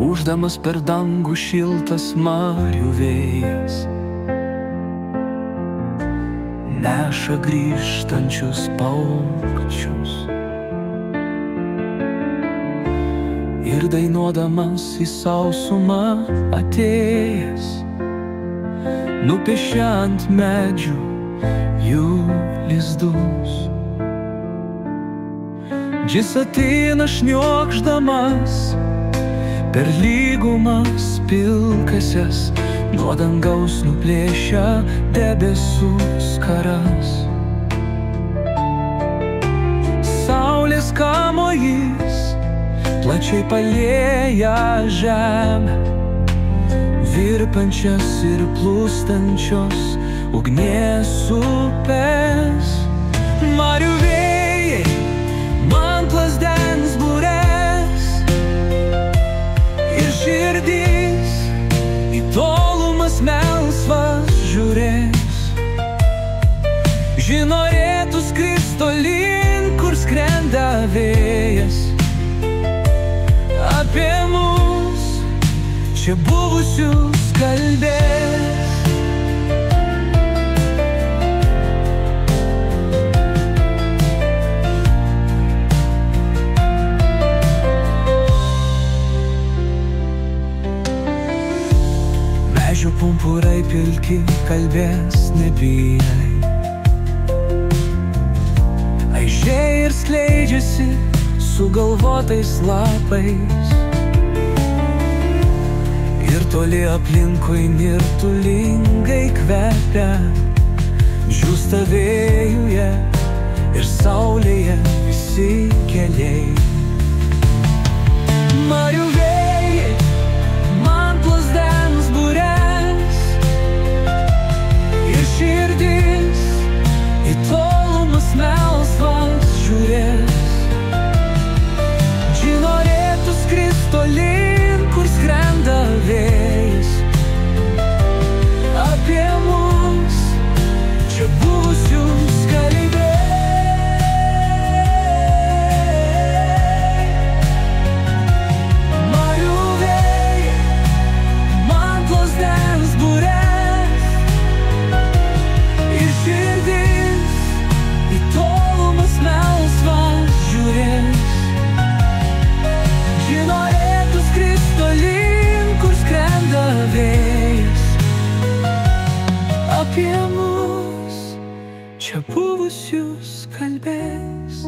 ūždamas per dangų šiltas marių vėjas, neša grįžtančius paukščius. Ir dainuodamas į sausumą atėjęs, nupiešia ant medžių jų lizdus. Jis ateina šniokšdamas per lygumas pilkasias, nuo dangaus nuplėšia debesų skaras. Saulės kamuolys plačiai palieja žemę, virpančias ir plūstančios ugnies upės. Marių vėjai man plazdens bures ir širdys į tolumas melsvas žiūrės. Ji norėtų skrist tolyn, kur skrenda vėjas, apie mus čia buvusius kalbės. Medžių pumpurai pilki kalbės nebijai, aižėja ir skleidžiasi sugalvotais lapais. Ir toli aplinkui nirtulingai kvepia, džiūsta vėjuje ir saulėje visi keliai. Marių vėjai man plazdens bures ir širdis į tolumas melsvas žiūrės. Ji norėtų skrist tolyn, kur skrenda vėjas, apie mus čia buvusius kalbės. Marių vėjai man plazdens bures ir širdis į tolumas melsvas žiūrės. Ji norėtų skrist tolyn, kur skrenda vėjas, apie mus čia buvusius kalbės.